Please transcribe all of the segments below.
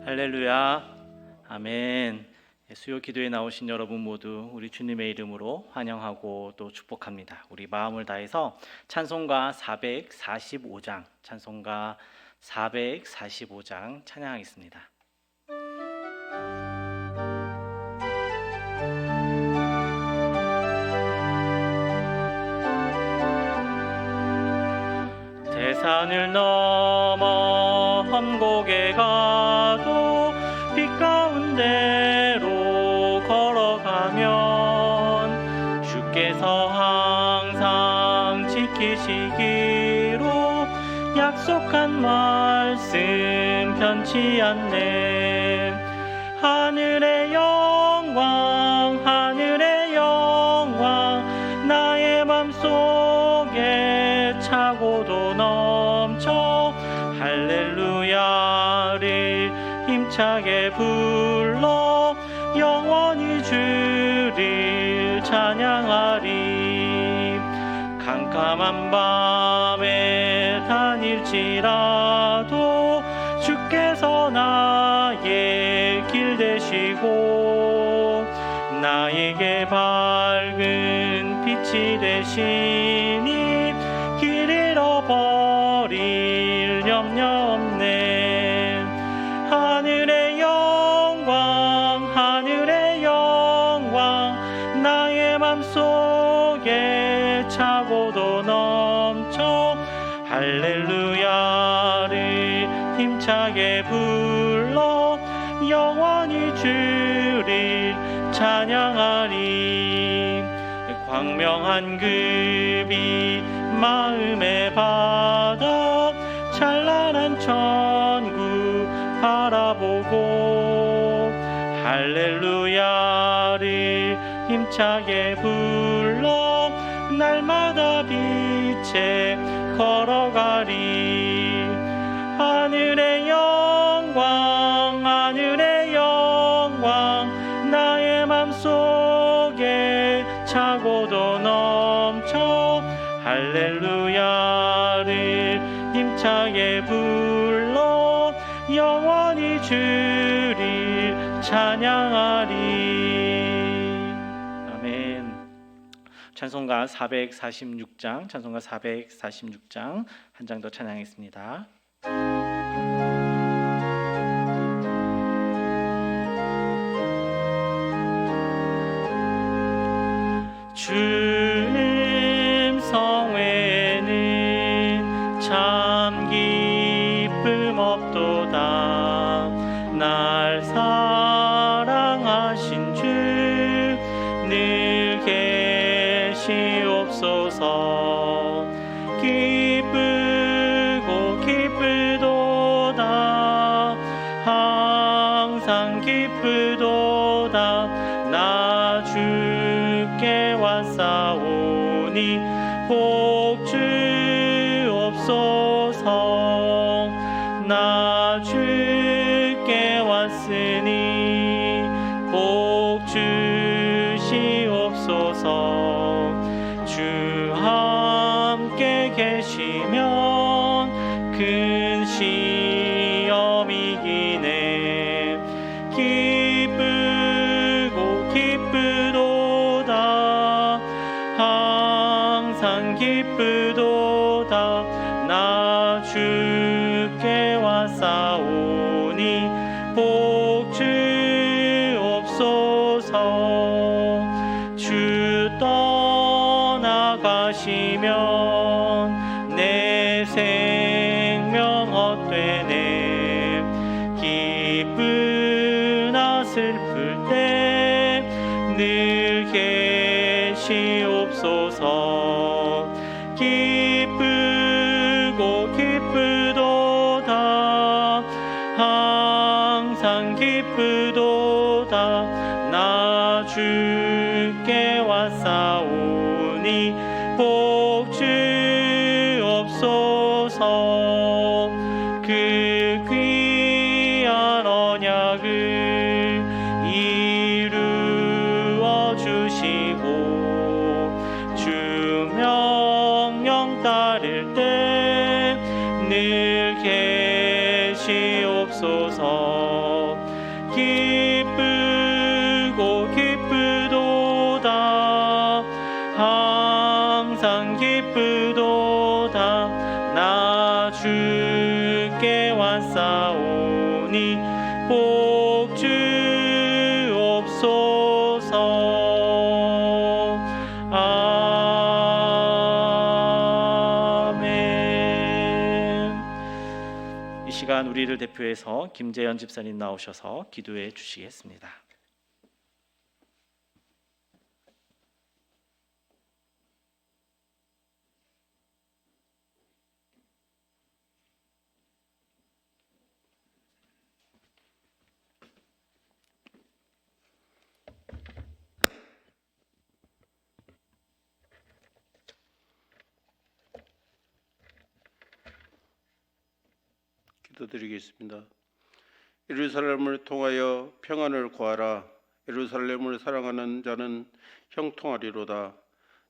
할렐루야, 아멘. 수요 기도에 나오신 여러분 모두 우리 주님의 이름으로 환영하고 또 축복합니다. 우리 마음을 다해서 찬송가 445장, 찬송가 445장 찬양하겠습니다. 대산을 넘어 험곡에 가도 빛 가운데로 걸어가면 주께서 항상 지키시기로 약속한 말씀 변치 않네. 하늘의 영광 하늘의 영광 나의 맘속에 차고도 넘쳐 할렐루야를 힘차게 불러 영원히 주를 찬양하리. 캄캄한 밤에 다닐지라도 주께서 나의 길 되시고 나에게 밝은 빛이 되시니 길 잃어버릴 염려 없네. 하늘의 영광 하늘의 영광 나의 맘속에 차고도 넘쳐 할렐루야를 힘차게 불러 영원히 주를 찬양하리. 광명한 그 빛 마음에 받아 찬란한 천국 바라보고 할렐루야를 힘차게 불러 날마다 빛에 걸어가리. 하늘의 영광 하늘의 영광 나의 맘속에 차고도 넘쳐 할렐루야를 힘차게 불러 영원히 주를 찬양하리. 아멘. 찬송가 446장, 찬송가 446장 한 장 더 찬양하겠습니다. 주님 성회에는 참 기쁨 없도다. 날 사랑하신 주 늘 계시옵소서. 기쁘고 기쁘도다 항상 기쁘도다. 나 주께 왔사오니 복 주옵소서. 나 주께 왔으니 복 주시옵소서. 주 함께 계시면 큰 시험이 이기네. 기쁘고 기쁘도다 항상 기쁘도다. 나 주께 왔사오니 복 주옵소서. 주 떠나가시면 내 생명 헛되네. 기쁘나 슬플 때 늘 계시옵소서. 기쁘고 기쁘도다 항상 기쁘도다. 나 주께 왔사오니 복 주옵소서. 그 귀한 언약을 이루어 주시고 주 명령 따를 때 늘 계시옵소서. 기쁘고 기쁘도다 항상 기쁘도다 나 주께 왔사오니 복 주옵소서. 아멘. 이 시간 우리를 대표해서 김재현 집사님 나오셔서 기도해 주시겠습니다. 기도드리겠습니다. 예루살렘을 통하여 평안을 구하라. 예루살렘을 사랑하는 자는 형통하리로다.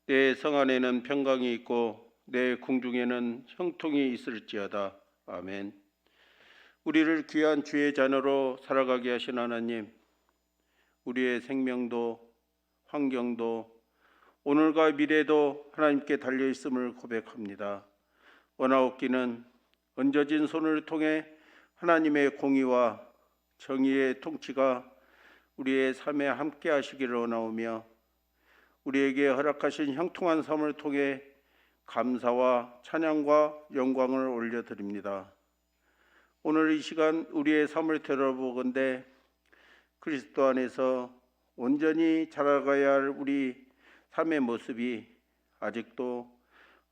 내 성 안에는 평강이 있고 내 궁중에는 형통이 있을지어다. 아멘. 우리를 귀한 주의 자녀로 살아가게 하신 하나님, 우리의 생명도 환경도 오늘과 미래도 하나님께 달려있음을 고백합니다. 원하옵기는 얹어진 손을 통해 하나님의 공의와 정의의 통치가 우리의 삶에 함께 하시기를 원하오며 우리에게 허락하신 형통한 삶을 통해 감사와 찬양과 영광을 올려드립니다. 오늘 이 시간 우리의 삶을 되돌아보건대 그리스도 안에서 온전히 자라가야 할 우리 삶의 모습이 아직도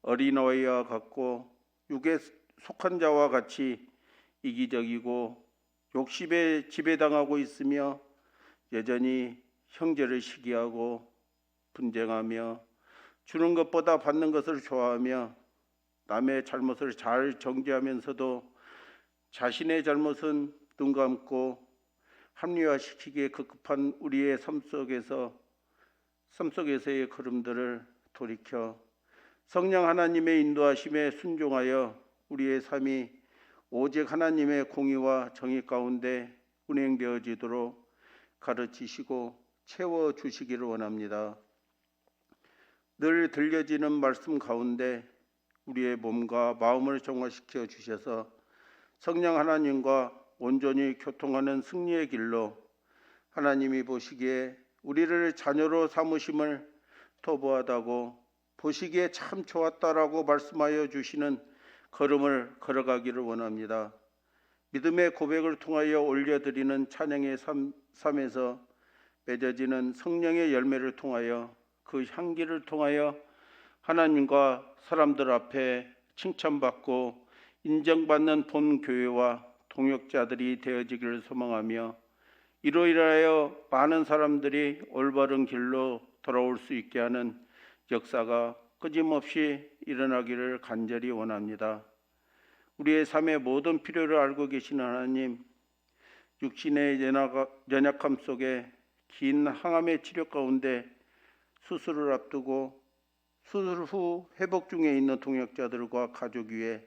어린아이와 같고 육에 속한 자와 같이 이기적이고 욕심에 지배당하고 있으며 여전히 형제를 시기하고 분쟁하며 주는 것보다 받는 것을 좋아하며 남의 잘못을 잘 정죄하면서도 자신의 잘못은 눈 감고 합리화시키기에 급급한 우리의 삶 속에서의 걸음들을 돌이켜 성령 하나님의 인도하심에 순종하여 우리의 삶이 오직 하나님의 공의와 정의 가운데 운행되어지도록 가르치시고 채워주시기를 원합니다. 늘 들려지는 말씀 가운데 우리의 몸과 마음을 정화시켜 주셔서 성령 하나님과 온전히 교통하는 승리의 길로 하나님이 보시기에 우리를 자녀로 삼으심을 토부하다고 보시기에 참 좋았다라고 말씀하여 주시는 걸음을 걸어가기를 원합니다. 믿음의 고백을 통하여 올려드리는 찬양의 삶에서 맺어지는 성령의 열매를 통하여 그 향기를 통하여 하나님과 사람들 앞에 칭찬받고 인정받는 본교회와 동역자들이 되어지기를 소망하며 이로 인하여 많은 사람들이 올바른 길로 돌아올 수 있게 하는 역사가 끊임없이 일어나기를 간절히 원합니다. 우리의 삶의 모든 필요를 알고 계시는 하나님, 육신의 연약함 속에 긴 항암의 치료 가운데 수술을 앞두고 수술 후 회복 중에 있는 동역자들과 가족 위에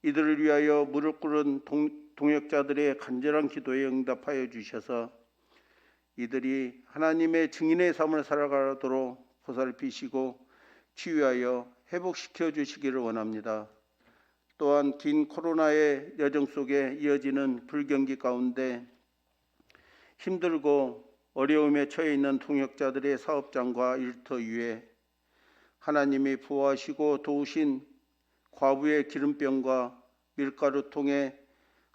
이들을 위하여 무릎 꿇은 동역자들의 간절한 기도에 응답하여 주셔서 이들이 하나님의 증인의 삶을 살아가도록 보살피시고 치유하여 회복시켜 주시기를 원합니다. 또한 긴 코로나의 여정 속에 이어지는 불경기 가운데 힘들고 어려움에 처해 있는 동역자들의 사업장과 일터 위에 하나님이 부어하시고 도우신 과부의 기름병과 밀가루통의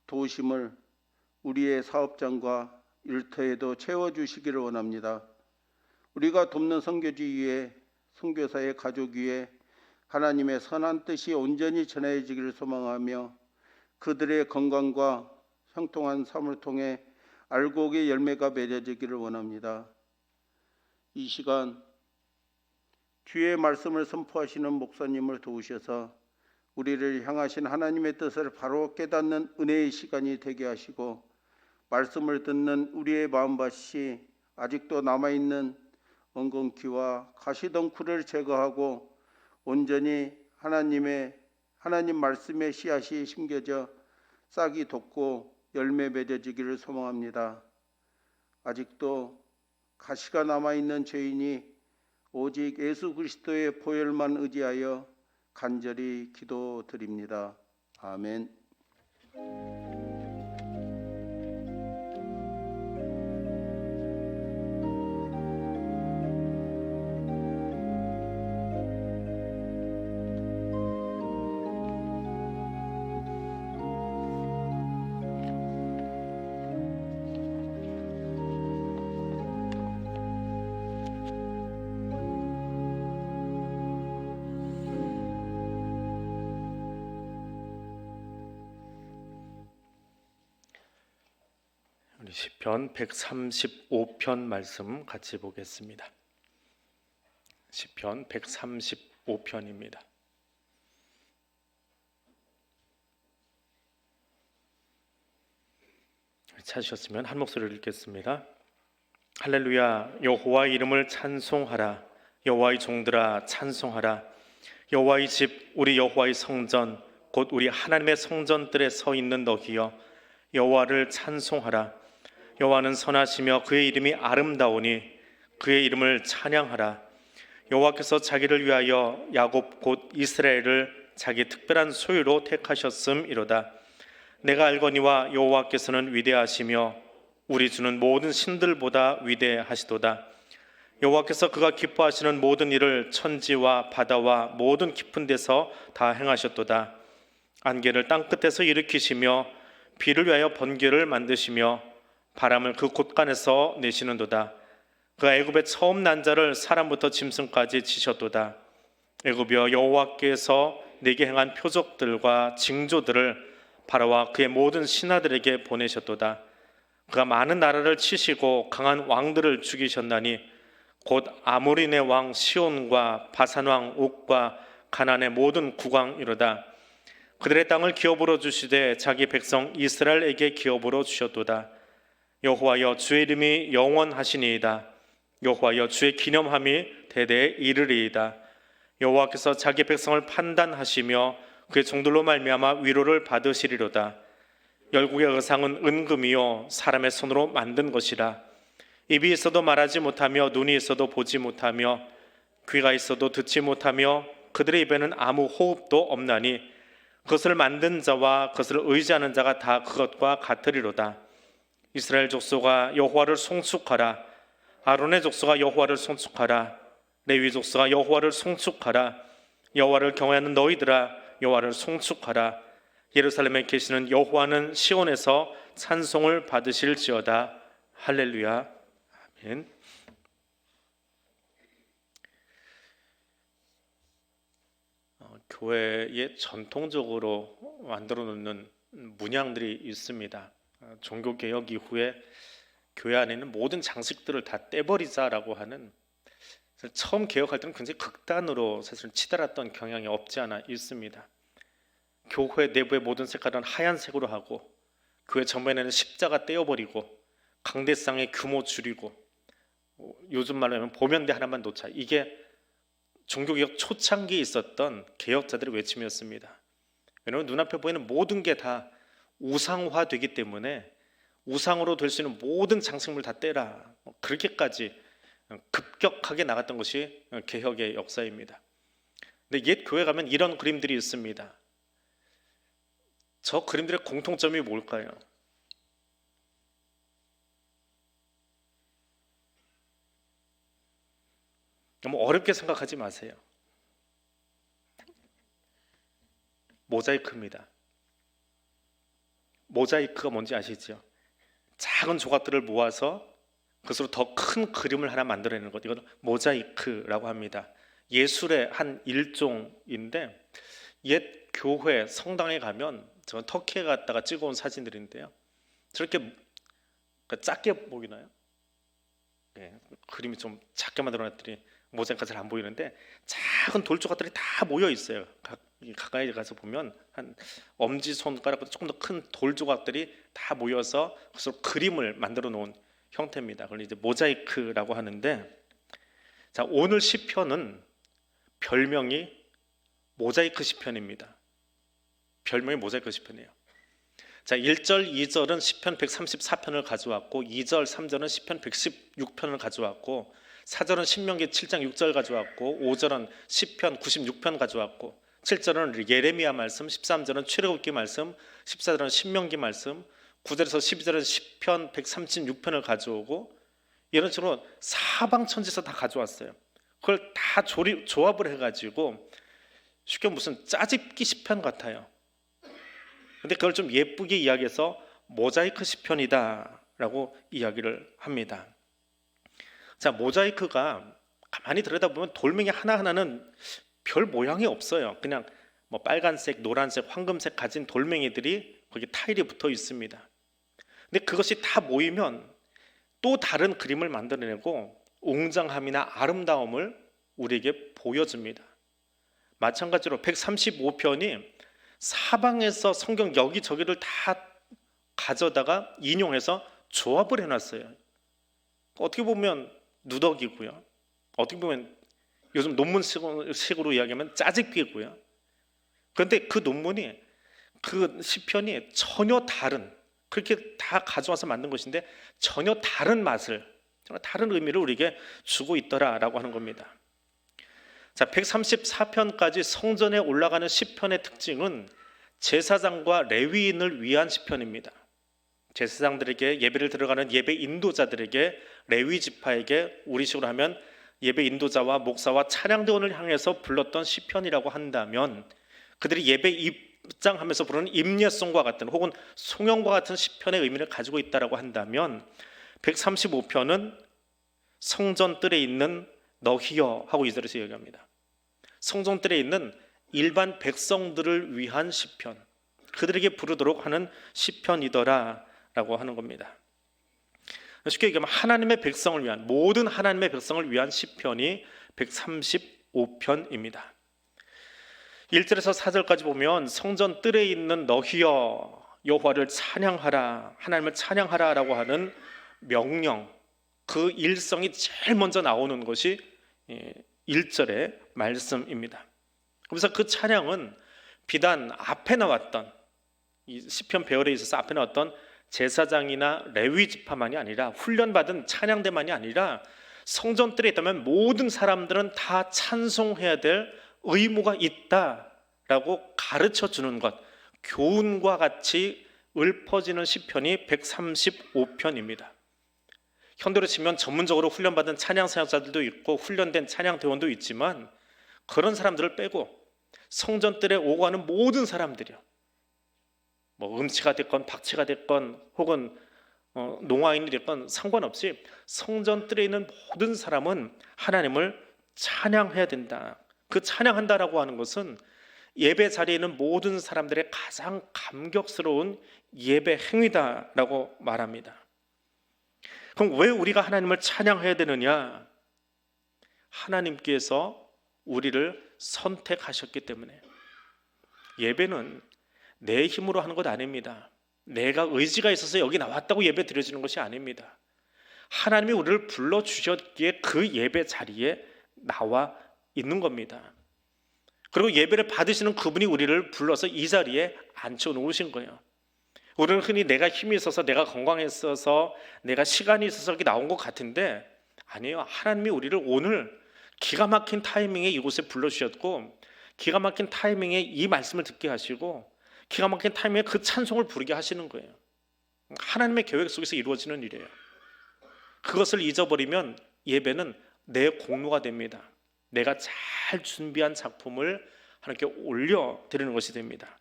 도우심을 우리의 사업장과 일터에도 채워주시기를 원합니다. 우리가 돕는 선교지 위에 선교사의 가족 위에 하나님의 선한 뜻이 온전히 전해지기를 소망하며 그들의 건강과 형통한 삶을 통해 알곡의 열매가 맺어지기를 원합니다. 이 시간 주의 말씀을 선포하시는 목사님을 도우셔서 우리를 향하신 하나님의 뜻을 바로 깨닫는 은혜의 시간이 되게 하시고 말씀을 듣는 우리의 마음밭이 아직도 남아있는 엉겅퀴와 가시덩굴을 제거하고 온전히 하나님 말씀의 씨앗이 심겨져 싹이 돋고 열매 맺어지기를 소망합니다. 아직도 가시가 남아있는 죄인이 오직 예수 그리스도의 보혈만 의지하여 간절히 기도드립니다. 아멘. 우리 시편 135편 말씀 같이 보겠습니다. 시편 135편입니다. 찾으셨으면 한 목소리를 읽겠습니다. 할렐루야. 여호와의 이름을 찬송하라. 여호와의 종들아 찬송하라. 여호와의 집 우리 여호와의 성전 곧 우리 하나님의 성전들에 서 있는 너희여 여호와를 찬송하라. 여호와는 선하시며 그의 이름이 아름다우니 그의 이름을 찬양하라. 여호와께서 자기를 위하여 야곱 곧 이스라엘을 자기 특별한 소유로 택하셨음이로다. 내가 알거니와 여호와께서는 위대하시며 우리 주는 모든 신들보다 위대하시도다. 여호와께서 그가 기뻐하시는 모든 일을 천지와 바다와 모든 깊은 데서 다 행하셨도다. 안개를 땅 끝에서 일으키시며 비를 위하여 번개를 만드시며 바람을 그 곳간에서 내시는도다. 그 애굽의 처음 난 자를 사람부터 짐승까지 치셨도다. 애굽이여 여호와께서 내게 행한 표적들과 징조들을 바로와 그의 모든 신하들에게 보내셨도다. 그가 많은 나라를 치시고 강한 왕들을 죽이셨나니 곧 아모리네 왕 시온과 바산 왕 옥과 가나안의 모든 국왕이로다. 그들의 땅을 기업으로 주시되 자기 백성 이스라엘에게 기업으로 주셨도다. 여호와여 주의 이름이 영원하시니이다. 여호와여 주의 기념함이 대대에 이르리이다. 여호와께서 자기 백성을 판단하시며 그의 종들로 말미암아 위로를 받으시리로다. 열국의 의상은 은금이요 사람의 손으로 만든 것이라. 입이 있어도 말하지 못하며 눈이 있어도 보지 못하며 귀가 있어도 듣지 못하며 그들의 입에는 아무 호흡도 없나니 그것을 만든 자와 그것을 의지하는 자가 다 그것과 같으리로다. 이스라엘 족속아 여호와를 송축하라. 아론의 족속아 여호와를 송축하라. 레위 족속아 여호와를 송축하라. 여호와를 경외하는 너희들아 여호와를 송축하라. 예루살렘에 계시는 여호와는 시온에서 찬송을 받으실지어다. 할렐루야. 아멘. 교회에 전통적으로 만들어 놓는 문양들이 있습니다. 종교개혁 이후에 교회 안에 있는 모든 장식들을 다 떼버리자라고 하는, 처음 개혁할 때는 굉장히 극단으로 사실 치달았던 경향이 없지 않아 있습니다. 교회 내부의 모든 색깔은 하얀색으로 하고 교회 전면에는 십자가 떼어버리고 강대상의 규모 줄이고 요즘 말로 하면 보면대 하나만 놓자, 이게 종교개혁 초창기에 있었던 개혁자들의 외침이었습니다. 왜냐하면 눈앞에 보이는 모든 게 다 우상화되기 때문에 우상으로 될 수 있는 모든 장식물 다 떼라, 그렇게까지 급격하게 나갔던 것이 개혁의 역사입니다. 근데 옛 교회 가면 이런 그림들이 있습니다. 저 그림들의 공통점이 뭘까요? 너무 어렵게 생각하지 마세요. 모자이크입니다. 모자이크가 뭔지 아시죠? 작은 조각들을 모아서 그것으로 더 큰 그림을 하나 만들어내는 것, 이건 모자이크라고 합니다. 예술의 한 일종인데, 옛 교회 성당에 가면, 저는 터키에 갔다가 찍어온 사진들인데요, 저렇게 작게 보이나요? 네, 그림이 좀 작게 만들어놨더니 모자이크가 잘 안 보이는데 작은 돌 조각들이 다 모여 있어요. 가까이 가서 보면 한 엄지손가락보다 조금 더 큰 돌 조각들이 다 모여서 그것으로 그림을 만들어 놓은 형태입니다. 그걸 이제 모자이크라고 하는데, 자, 오늘 시편은 별명이 모자이크 시편입니다. 별명이 모자이크 시편이에요. 자, 1절, 2절은 시편 134편을 가져왔고 2절, 3절은 시편 116편을 가져왔고 4절은 신명기 7장 6절 가져왔고 5절은 시편 96편 가져왔고 7절은 예레미야 말씀, 13절은 출애굽기 말씀, 14절은 신명기 말씀, 9절에서 12절은 시편 136편을 가져오고 이런 식으로 사방천지에서 다 가져왔어요. 그걸 다 조합을 해가지고 쉽게 무슨 짜집기 시편 같아요. 근데 그걸 좀 예쁘게 이야기해서 모자이크 시편이다라고 이야기를 합니다. 자, 모자이크가 가만히 들여다보면 돌멩이 하나하나는 별 모양이 없어요. 그냥 뭐 빨간색, 노란색, 황금색 가진 돌멩이들이 거기 타일이 붙어 있습니다. 근데 그것이 다 모이면 또 다른 그림을 만들어내고 웅장함이나 아름다움을 우리에게 보여줍니다. 마찬가지로 135편이 사방에서 성경 여기저기를 다 가져다가 인용해서 조합을 해놨어요. 어떻게 보면 누더기고요. 어떻게 보면 요즘 논문식으로 이야기하면 짜집기고요. 그런데 그 논문이 그 시편이 전혀 다른 그렇게 다 가져와서 만든 것인데 전혀 다른 맛을 전혀 다른 의미를 우리에게 주고 있더라라고 하는 겁니다. 자, 134편까지 성전에 올라가는 시편의 특징은 제사장과 레위인을 위한 시편입니다. 제사장들에게 예배를 들어가는 예배 인도자들에게 레위 지파에게 우리식으로 하면 예배 인도자와 목사와 찬양대원을 향해서 불렀던 시편이라고 한다면 그들이 예배 입장하면서 부르는 임예송과 같은 혹은 송영과 같은 시편의 의미를 가지고 있다라고 한다면 135편은 성전 뜰에 있는 너희여 하고 2절에서 얘기합니다. 성전 뜰에 있는 일반 백성들을 위한 시편, 그들에게 부르도록 하는 시편이더라라고 하는 겁니다. 쉽게 얘기하면 하나님의 백성을 위한 모든 하나님의 백성을 위한 시편이 135편입니다. 1절에서 4절까지 보면 성전 뜰에 있는 너희여 여호와를 찬양하라, 하나님을 찬양하라라고 하는 명령, 그 일성이 제일 먼저 나오는 것이 1절의 말씀입니다. 그래서 그 찬양은 비단 앞에 나왔던 이 시편 배열에 있어서 앞에 나왔던 제사장이나 레위 지파만이 아니라 훈련받은 찬양대만이 아니라 성전뜰에 있다면 모든 사람들은 다 찬송해야 될 의무가 있다라고 가르쳐 주는 것, 교훈과 같이 읊어지는 시편이 135편입니다. 현대로 치면 전문적으로 훈련받은 찬양 사역자들도 있고 훈련된 찬양 대원도 있지만 그런 사람들을 빼고 성전뜰에 오고 가는 모든 사람들이요, 뭐 음치가 됐건 박치가 됐건 혹은 농아인이 됐건 상관없이 성전뜰에 있는 모든 사람은 하나님을 찬양해야 된다. 그 찬양한다라고 하는 것은 예배 자리에 있는 모든 사람들의 가장 감격스러운 예배 행위다라고 말합니다. 그럼 왜 우리가 하나님을 찬양해야 되느냐? 하나님께서 우리를 선택하셨기 때문에. 예배는 내 힘으로 하는 것 아닙니다. 내가 의지가 있어서 여기 나왔다고 예배 드려지는 것이 아닙니다. 하나님이 우리를 불러주셨기에 그 예배 자리에 나와 있는 겁니다. 그리고 예배를 받으시는 그분이 우리를 불러서 이 자리에 앉혀놓으신 거예요. 우리는 흔히 내가 힘이 있어서, 내가 건강했어서, 내가 시간이 있어서 이렇게 나온 것 같은데 아니에요. 하나님이 우리를 오늘 기가 막힌 타이밍에 이곳에 불러주셨고 기가 막힌 타이밍에 이 말씀을 듣게 하시고 기가 막힌 타이밍에 그 찬송을 부르게 하시는 거예요. 하나님의 계획 속에서 이루어지는 일이에요. 그것을 잊어버리면 예배는 내 공로가 됩니다. 내가 잘 준비한 작품을 하나님께 올려드리는 것이 됩니다.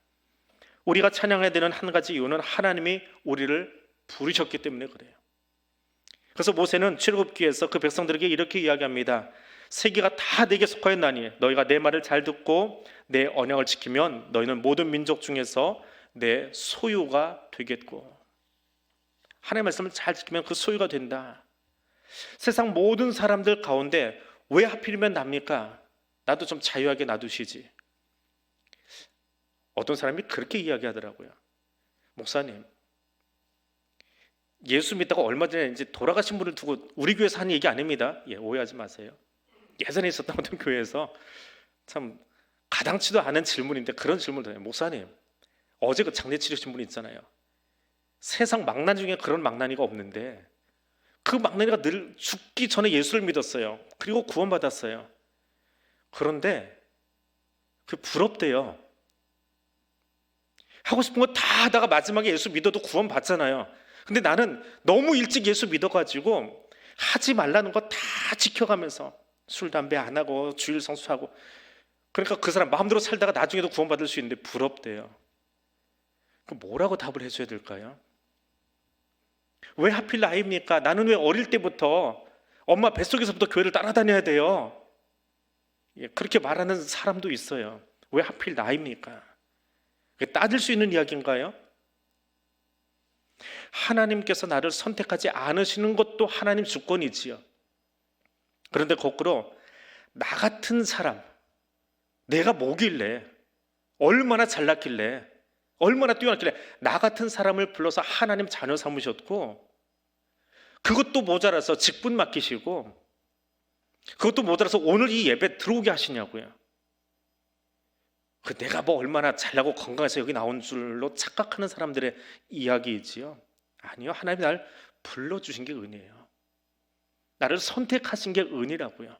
우리가 찬양해야 되는 한 가지 이유는 하나님이 우리를 부르셨기 때문에 그래요. 그래서 모세는 출애굽기에서 그 백성들에게 이렇게 이야기합니다. 세계가 다 내게 속하였나니 너희가 내 말을 잘 듣고 내 언약을 지키면 너희는 모든 민족 중에서 내 소유가 되겠고. 하나님의 말씀을 잘 지키면 그 소유가 된다. 세상 모든 사람들 가운데 왜 하필이면 납니까? 나도 좀 자유하게 놔두시지. 어떤 사람이 그렇게 이야기하더라고요. 목사님, 예수 믿다가 얼마 전에 이제 돌아가신 분을 두고 우리 교회에서 하는 얘기 아닙니다. 오해하지 마세요. 예전에 있었던 어떤 교회에서 참 가당치도 않은 질문인데 그런 질문을 해요. 목사님, 어제 그 장례 치르신 분 있잖아요. 세상 망나니 중에 그런 망나니가 없는데 그 망나니가 늘 죽기 전에 예수를 믿었어요. 그리고 구원받았어요. 그런데 그 부럽대요. 하고 싶은 거 다 하다가 마지막에 예수 믿어도 구원받잖아요. 근데 나는 너무 일찍 예수 믿어가지고 하지 말라는 거 다 지켜가면서 술, 담배 안 하고 주일 성수하고, 그러니까 그 사람 마음대로 살다가 나중에도 구원받을 수 있는데 부럽대요. 그럼 뭐라고 답을 해줘야 될까요? 왜 하필 나입니까? 나는 왜 어릴 때부터 엄마 뱃속에서부터 교회를 따라다녀야 돼요? 그렇게 말하는 사람도 있어요. 왜 하필 나입니까? 따질 수 있는 이야기인가요? 하나님께서 나를 선택하지 않으시는 것도 하나님 주권이지요. 그런데 거꾸로 나 같은 사람, 내가 뭐길래, 얼마나 잘났길래, 얼마나 뛰어났길래 나 같은 사람을 불러서 하나님 자녀 삼으셨고, 그것도 모자라서 직분 맡기시고, 그것도 모자라서 오늘 이 예배 들어오게 하시냐고요. 내가 뭐 얼마나 잘나고 건강해서 여기 나온 줄로 착각하는 사람들의 이야기이지요. 아니요, 하나님이 날 불러주신 게 은혜예요. 나를 선택하신 게 은혜라고요.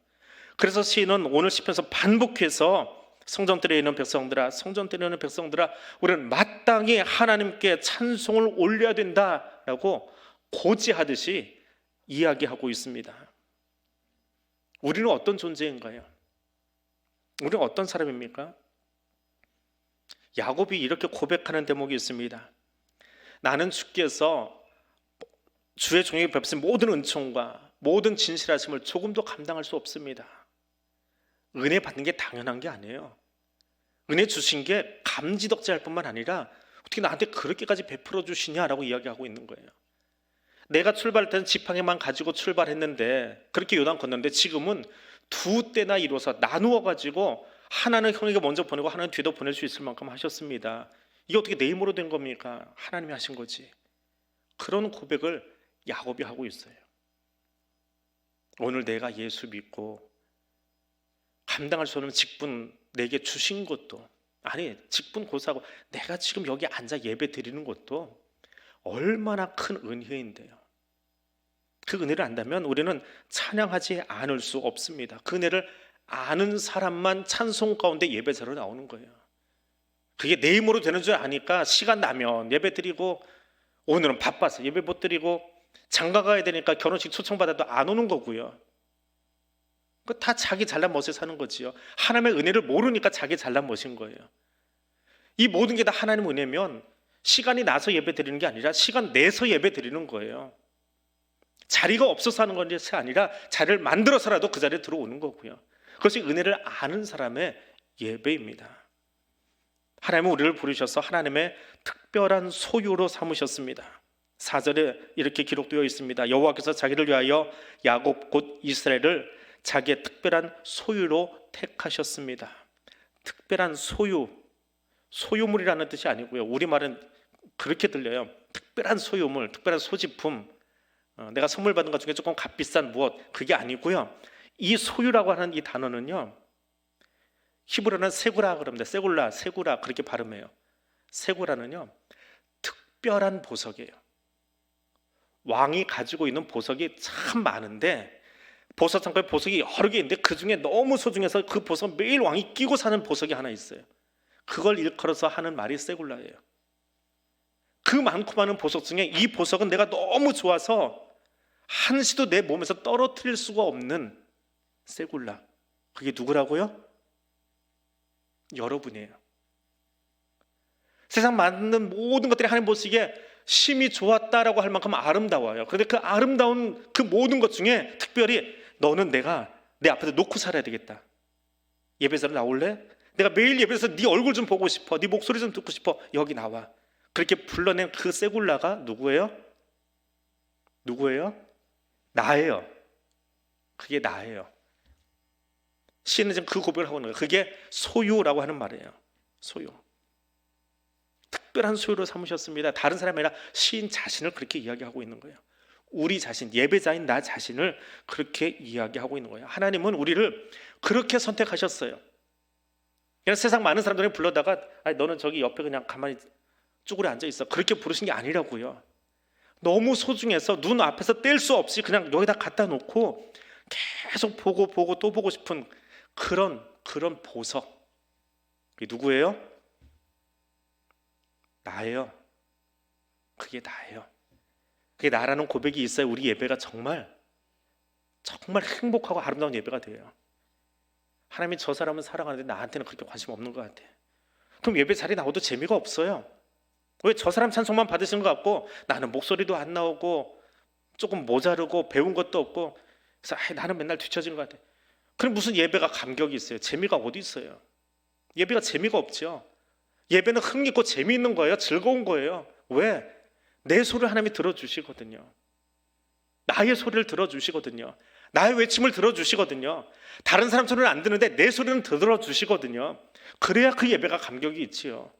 그래서 시인은 오늘 시편에서 반복해서 성전들에 있는 백성들아, 성전들에 있는 백성들아, 우리는 마땅히 하나님께 찬송을 올려야 된다라고 고지하듯이 이야기하고 있습니다. 우리는 어떤 존재인가요? 우리는 어떤 사람입니까? 야곱이 이렇게 고백하는 대목이 있습니다. 나는 주께서 주의 종에게 베푸신 모든 은총과 모든 진실하심을 조금도 감당할 수 없습니다. 은혜 받는 게 당연한 게 아니에요. 은혜 주신 게 감지덕지할 뿐만 아니라 어떻게 나한테 그렇게까지 베풀어 주시냐라고 이야기하고 있는 거예요. 내가 출발할 때는 지팡이만 가지고 출발했는데, 그렇게 요단 건넜는데 지금은 두 때나 이뤄서 나누어 가지고 하나는 형에게 먼저 보내고 하나는 뒤도 보낼 수 있을 만큼 하셨습니다. 이게 어떻게 내 힘으로 된 겁니까? 하나님이 하신 거지. 그런 고백을 야곱이 하고 있어요. 오늘 내가 예수 믿고 감당할 수 없는 직분 내게 주신 것도, 아니 직분 고사하고 내가 지금 여기 앉아 예배 드리는 것도 얼마나 큰 은혜인데요. 그 은혜를 안다면 우리는 찬양하지 않을 수 없습니다. 그 은혜를 아는 사람만 찬송 가운데 예배자로 나오는 거예요. 그게 내 힘으로 되는 줄 아니까 시간 나면 예배 드리고, 오늘은 바빠서 예배 못 드리고 장가 가야 되니까 결혼식 초청받아도 안 오는 거고요. 그 다 자기 잘난 멋에 사는 거지요. 하나님의 은혜를 모르니까 자기 잘난 멋인 거예요. 이 모든 게 다 하나님 은혜면 시간이 나서 예배 드리는 게 아니라 시간 내서 예배 드리는 거예요. 자리가 없어서 하는 것이 아니라 자리를 만들어서라도 그 자리에 들어오는 거고요. 그것이 은혜를 아는 사람의 예배입니다. 하나님은 우리를 부르셔서 하나님의 특별한 소유로 삼으셨습니다. 4절에 이렇게 기록되어 있습니다. 여호와께서 자기를 위하여 야곱 곧 이스라엘을 자기의 특별한 소유로 택하셨습니다. 특별한 소유, 소유물이라는 뜻이 아니고요. 우리말은 그렇게 들려요. 특별한 소유물, 특별한 소지품, 내가 선물 받은 것 중에 조금 값비싼 무엇, 그게 아니고요. 이 소유라고 하는 이 단어는요, 히브리어는 세구라 그럽니다. 세구라 그렇게 발음해요. 세구라는요, 특별한 보석이에요. 왕이 가지고 있는 보석이 참 많은데, 보석 창고에 보석이 여러 개 있는데 그 중에 너무 소중해서 그 보석 매일 왕이 끼고 사는 보석이 하나 있어요. 그걸 일컬어서 하는 말이 세굴라예요. 그 많고 많은 보석 중에 이 보석은 내가 너무 좋아서 한시도 내 몸에서 떨어뜨릴 수가 없는 세굴라. 그게 누구라고요? 여러분이에요. 세상 많은 모든 것들이 하나님 보시기에 심히 좋았다라고 할 만큼 아름다워요. 그런데 그 아름다운 그 모든 것 중에 특별히 너는 내가 내 앞에서 놓고 살아야 되겠다. 예배자로 나올래? 내가 매일 예배에서 네 얼굴 좀 보고 싶어. 네 목소리 좀 듣고 싶어. 여기 나와. 그렇게 불러낸 그 세굴라가 누구예요? 누구예요? 나예요. 그게 나예요. 시인은 지금 그 고백을 하고 있는 거예요. 그게 소유라고 하는 말이에요. 소유. 특별한 소유로 삼으셨습니다. 다른 사람이 아니라 시인 자신을 그렇게 이야기하고 있는 거예요. 우리 자신, 예배자인 나 자신을 그렇게 이야기하고 있는 거예요. 하나님은 우리를 그렇게 선택하셨어요. 그냥 세상 많은 사람들이 불러다가 너는 저기 옆에 그냥 가만히 쭈그려 앉아 있어, 그렇게 부르신 게 아니라고요. 너무 소중해서 눈 앞에서 뗄 수 없이 그냥 여기다 갖다 놓고 계속 보고 또 보고 싶은 그런 보석. 그게 누구예요? 나예요. 그게 나예요. 그게 나라는 고백이 있어야 우리 예배가 정말 행복하고 아름다운 예배가 돼요. 하나님이 저 사람은 사랑하는데 나한테는 그렇게 관심 없는 것 같아. 그럼 예배 자리에 나와도 재미가 없어요. 왜 저 사람 찬송만 받으시는 것 같고 나는 목소리도 안 나오고 조금 모자르고 배운 것도 없고 그래서 나는 맨날 뒤처지는 것 같아. 그럼 무슨 예배가 감격이 있어요? 재미가 어디 있어요? 예배가 재미가 없죠. 예배는 흥있고 재미있는 거예요. 즐거운 거예요. 왜? 내 소리를 하나님이 들어주시거든요. 나의 소리를 들어주시거든요. 나의 외침을 들어주시거든요. 다른 사람 소리는 안 듣는데 내 소리는 들어주시거든요. 그래야 그 예배가 감격이 있지요.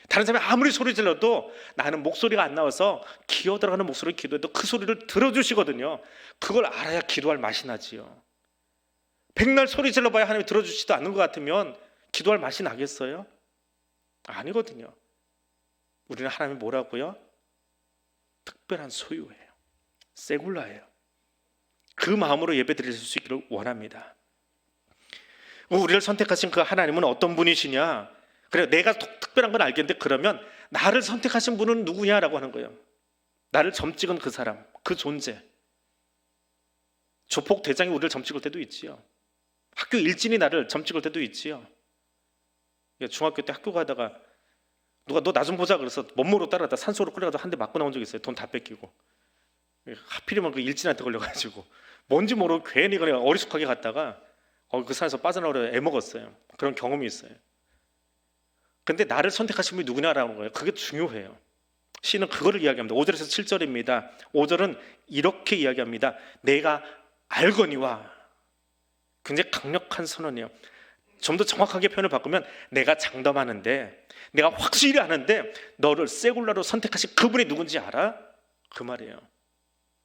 다른 사람이 아무리 소리 질러도 나는 목소리가 안 나와서 기어 들어가는 목소리를 기도해도 그 소리를 들어주시거든요. 그걸 알아야 기도할 맛이 나지요. 백날 소리 질러봐야 하나님이 들어주지도 않는 것 같으면 기도할 맛이 나겠어요? 아니거든요. 우리는 하나님이 뭐라고요? 특별한 소유예요. 세굴라예요. 그 마음으로 예배 드릴 수 있기를 원합니다. 우리를 선택하신 그 하나님은 어떤 분이시냐? 그래, 내가 특별한 건 알겠는데 그러면 나를 선택하신 분은 누구냐라고 하는 거예요. 나를 점찍은 그 사람, 그 존재. 조폭 대장이 우리를 점찍을 때도 있지요. 학교 일진이 나를 점찍을 때도 있지요. 중학교 때 학교 가다가 누가 너 나 좀 보자 그래서 멋모로 따라다 산소로 끌려가서 한 대 맞고 나온 적 있어요. 돈 다 뺏기고. 하필이면 그 일진한테 걸려가지고 뭔지 모르고 괜히 그냥 어리숙하게 갔다가 그 산에서 빠져나오려 애먹었어요. 그런 경험이 있어요. 근데 나를 선택하신 분이 누구냐라는 거예요. 그게 중요해요. 시는 그거를 이야기합니다. 5절에서 7절입니다. 5절은 이렇게 이야기합니다. 내가 알거니와. 굉장히 강력한 선언이에요. 좀 더 정확하게 표현을 바꾸면 내가 장담하는데, 내가 확실히 아는데 너를 세굴라로 선택하신 그분이 누군지 알아? 그 말이에요.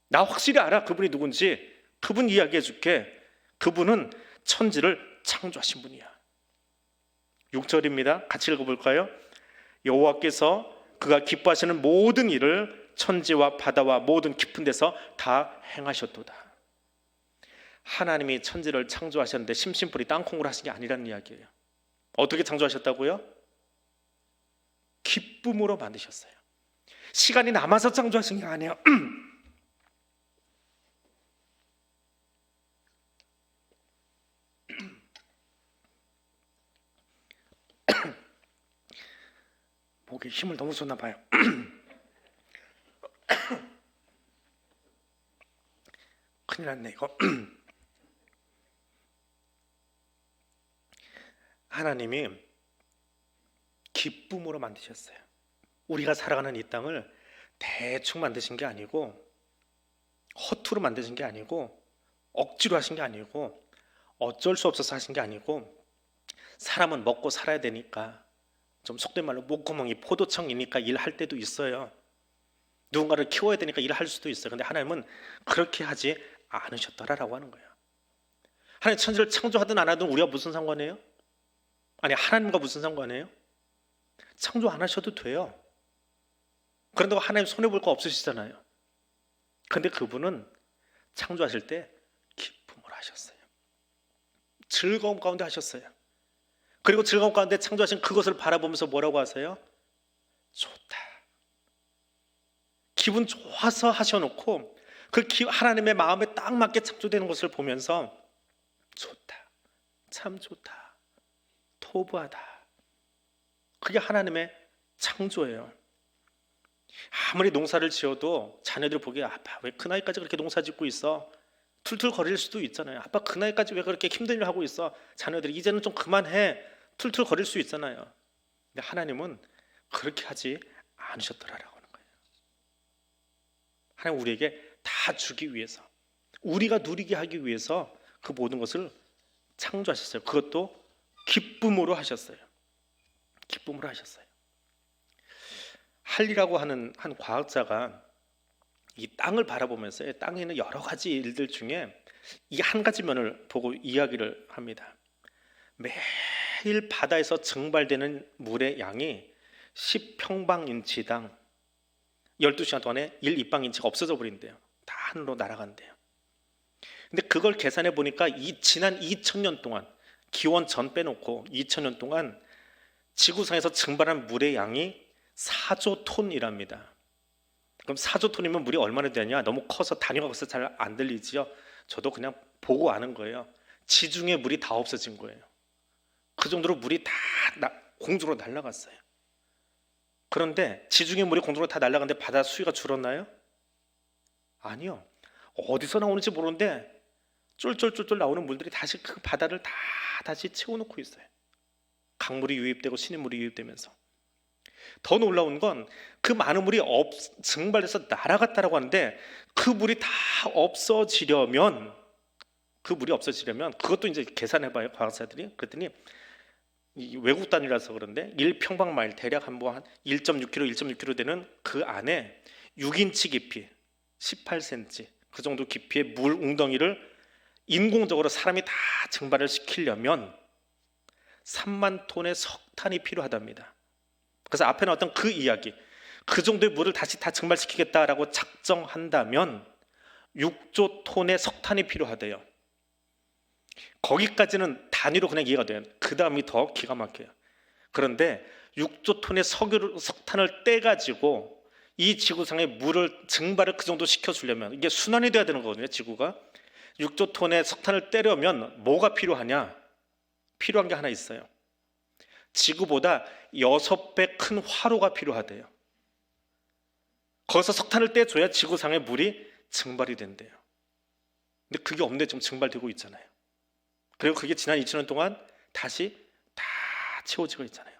나 확실히 알아. 그분이 누군지. 그분 이야기해 줄게. 그분은 천지를 창조하신 분이야. 6절입니다. 같이 읽어볼까요? 여호와께서 그가 기뻐하시는 모든 일을 천지와 바다와 모든 깊은 데서 다 행하셨도다. 하나님이 천지를 창조하셨는데 심심풀이 땅콩으로 하신 게 아니라는 이야기예요. 어떻게 창조하셨다고요? 기쁨으로 만드셨어요. 시간이 남아서 창조하신 게 아니에요. 목에 힘을 너무 줬나 봐요. 큰일 났네 이거. 하나님이 기쁨으로 만드셨어요. 우리가 살아가는 이 땅을 대충 만드신 게 아니고, 허투루 만드신 게 아니고, 억지로 하신 게 아니고, 어쩔 수 없어서 하신 게 아니고, 사람은 먹고 살아야 되니까, 좀 속된 말로 목구멍이 포도청이니까 일할 때도 있어요. 누군가를 키워야 되니까 일할 수도 있어요. 근데 하나님은 그렇게 하지 않으셨더라라고 하는 거예요. 하나님 천지를 창조하든 안 하든 우리가 무슨 상관이에요? 아니, 하나님과 무슨 상관이에요? 창조 안 하셔도 돼요. 그런다고 하나님 손해볼 거 없으시잖아요. 그런데 그분은 창조하실 때 기쁨으로 하셨어요. 즐거움 가운데 하셨어요. 그리고 즐거움 가운데 창조하신 그것을 바라보면서 뭐라고 하세요? 좋다. 기분 좋아서 하셔놓고 그 하나님의 마음에 딱 맞게 창조되는 것을 보면서 좋다. 참 좋다. 토부하다. 그게 하나님의 창조예요. 아무리 농사를 지어도 자녀들 보기에 아빠 왜 그 나이까지 그렇게 농사 짓고 있어? 툴툴 거릴 수도 있잖아요. 아빠 그 나이까지 왜 그렇게 힘든 일 하고 있어? 자녀들이 이제는 좀 그만해. 툴툴 거릴 수 있잖아요. 근데 하나님은 그렇게 하지 않으셨더라라고 하는 거예요. 하나님 우리에게 다 주기 위해서, 우리가 누리게 하기 위해서 그 모든 것을 창조하셨어요. 그것도 기쁨으로 하셨어요. 기쁨으로 하셨어요. 할리라고 하는 한 과학자가 이 땅을 바라보면서 땅에 있는 여러 가지 일들 중에 이 한 가지 면을 보고 이야기를 합니다. 매일 바다에서 증발되는 물의 양이 10평방인치당 12시간 동안에 일 입방인치가 없어져 버린대요. 다 하늘로 날아간대요. 근데 그걸 계산해 보니까 지난 2000년 동안, 기원 전 빼놓고 2000년 동안 지구상에서 증발한 물의 양이 4조 톤이랍니다. 그럼 4조 톤이면 물이 얼마나 되냐? 너무 커서 단위가 커서 잘 안 들리지요. 저도 그냥 보고 아는 거예요. 지중해 물이 다 없어진 거예요. 그 정도로 물이 다 공중으로 날아갔어요. 그런데 지중해 물이 공중으로 다 날아갔는데 바다 수위가 줄었나요? 아니요. 어디서 나오는지 모르는데 쫄쫄쫄쫄 나오는 물들이 다시 그 바다를 다시 채워놓고 있어요. 강물이 유입되고 신인물이 유입되면서. 더 놀라운 건 그 많은 물이 증발해서 날아갔다라고 하는데 그 물이 다 없어지려면 그것도 이제 계산해봐요, 과학자들이. 그랬더니 외국 단위라서 그런데 1평방마일 대략 한 1.6km, 1.6km 되는 그 안에 6인치 깊이 18cm 그 정도 깊이의 물 웅덩이를 인공적으로 사람이 다 증발을 시키려면 3만 톤의 석탄이 필요하답니다. 그래서 앞에 나왔던 그 이야기, 그 정도의 물을 다시 다 증발시키겠다라고 작정한다면 6조 톤의 석탄이 필요하대요. 거기까지는 단위로 그냥 이해가 돼요. 그 다음이 더 기가 막혀요. 그런데 6조 톤의 석탄을 떼가지고 이 지구상의 물을 증발을 그 정도 시켜주려면 이게 순환이 돼야 되는 거거든요. 지구가 6조 톤의 석탄을 떼려면 뭐가 필요하냐? 필요한 게 하나 있어요. 지구보다 6배 큰 화로가 필요하대요. 거기서 석탄을 떼줘야 지구상의 물이 증발이 된대요. 근데 그게 없는데 지금 증발되고 있잖아요. 그리고 그게 지난 2000년 동안 다시 다 채워지고 있잖아요.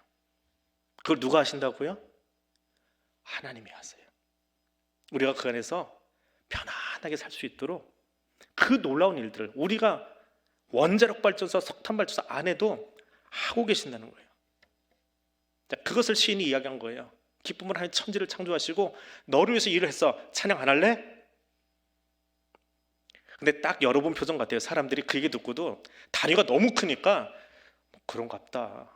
그걸 누가 하신다고요? 하나님이 하세요. 우리가 그 안에서 편안하게 살 수 있도록 그 놀라운 일들을 우리가 원자력 발전소, 석탄 발전소 안 해도 하고 계신다는 거예요. 그것을 시인이 이야기한 거예요. 기쁨을 하는 천지를 창조하시고 너를 위해서 일을 했어. 찬양 안 할래? 근데 딱 여러분 표정 같아요. 사람들이 그 얘기 듣고도 단위가 너무 크니까 그런갑다.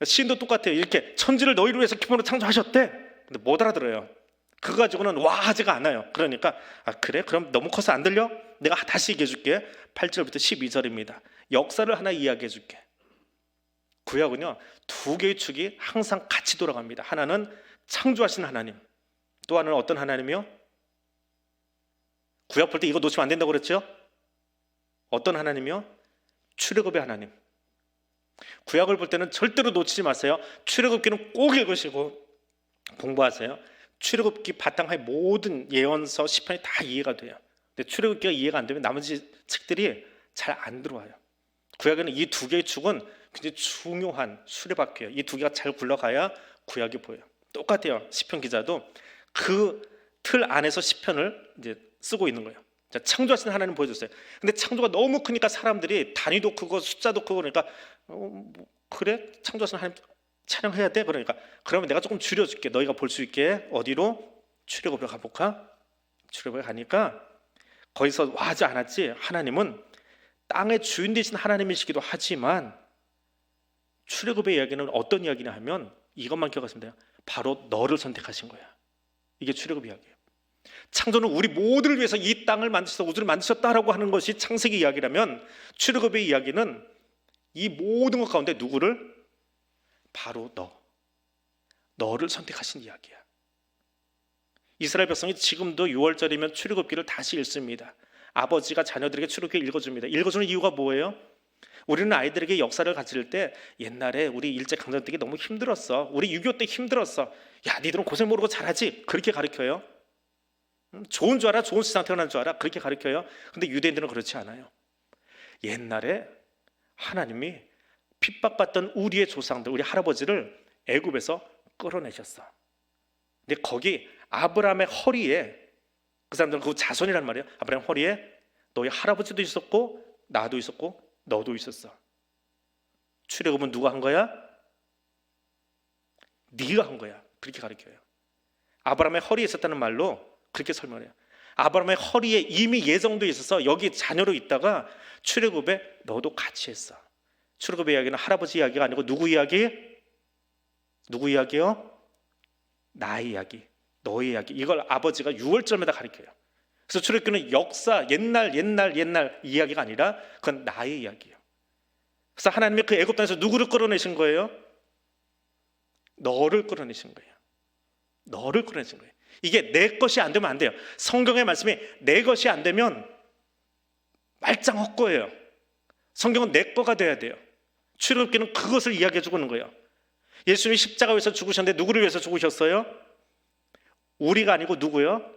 시인도 똑같아요. 이렇게 천지를 너희를 위해서 기쁨으로 창조하셨대. 근데 못 알아들어요. 그거 가지고는 와 하지가 않아요. 그러니까 그래? 그럼 너무 커서 안 들려? 내가 다시 얘기해 줄게. 8절부터 12절입니다. 역사를 하나 이야기해 줄게. 구약은요, 두 개의 축이 항상 같이 돌아갑니다. 하나는 창조하신 하나님, 또 하나는 어떤 하나님이요? 구약 볼 때 이거 놓치면 안 된다고 그랬죠? 어떤 하나님이요? 출애굽의 하나님. 구약을 볼 때는 절대로 놓치지 마세요. 출애굽기는 꼭 읽으시고 공부하세요. 출애굽기 바탕의 모든 예언서, 시편이 다 이해가 돼요. 근데 출애굽기가 이해가 안 되면 나머지 책들이 잘 안 들어와요. 구약에는 이 두 개의 축은 굉장히 중요한 수레바퀴예요. 이 두 개가 잘 굴러가야 구약이 보여요. 똑같아요. 시편 기자도 그 틀 안에서 시편을 이제 쓰고 있는 거예요. 자, 창조하신 하나님 보여줬어요. 근데 창조가 너무 크니까 사람들이 단위도 크고 숫자도 크고 그러니까 그래? 창조하신 하나님 촬영해야 돼? 그러니까 그러면 내가 조금 줄여줄게. 너희가 볼 수 있게. 어디로? 출애굽으로 가볼까? 출애굽에 가니까 거기서 와하지 않았지. 하나님은 땅의 주인 되신 하나님이시기도 하지만 출애굽의 이야기는 어떤 이야기냐 하면 이것만 기억하시면 돼요. 바로 너를 선택하신 거야. 이게 출애굽 이야기예요. 창조는 우리 모두를 위해서 이 땅을 만드셔서 우주를 만드셨다라고 하는 것이 창세기 이야기라면 출애굽의 이야기는 이 모든 것 가운데 누구를? 바로 너를 선택하신 이야기야. 이스라엘 백성이 지금도 6월절이면 출애굽기를 다시 읽습니다. 아버지가 자녀들에게 출애굽기 읽어줍니다. 읽어주는 이유가 뭐예요? 우리는 아이들에게 역사를 가르칠 때 옛날에 우리 일제강점기 때 너무 힘들었어. 우리 6.25 때 힘들었어. 야, 니들은 고생 모르고 잘하지. 그렇게 가르쳐요. 좋은 줄 알아? 좋은 세상 태어난 줄 알아? 그렇게 가르쳐요. 근데 유대인들은 그렇지 않아요. 옛날에 하나님이 핍박받던 우리의 조상들, 우리 할아버지를 애굽에서 끌어내셨어. 근데 거기 아브라함의 허리에, 그 사람들은 그 자손이란 말이에요. 아브라함 허리에 너희 할아버지도 있었고 나도 있었고 너도 있었어. 출애굽은 누가 한 거야? 네가 한 거야. 그렇게 가르쳐요. 아브라함의 허리에 있었다는 말로 그렇게 설명해요. 아브라함의 허리에 이미 예정돼 있어서 여기 자녀로 있다가 출애굽에 너도 같이 했어. 출애굽의 이야기는 할아버지 이야기가 아니고 누구 이야기? 누구 이야기요? 나의 이야기. 너의 이야기. 이걸 아버지가 유월절마다 가르쳐요. 그래서 출애굽기는 역사, 옛날 이야기가 아니라 그건 나의 이야기예요. 그래서 하나님이 그 애굽 땅에서 누구를 끌어내신 거예요? 너를 끌어내신 거예요. 너를 끌어내신 거예요. 이게 내 것이 안 되면 안 돼요. 성경의 말씀이 내 것이 안 되면 말짱 헛거예요. 성경은 내 거가 돼야 돼요. 출애굽기는 그것을 이야기해 주고 있는 거예요. 예수님이 십자가 위에서 죽으셨는데 누구를 위해서 죽으셨어요? 우리가 아니고 누구요?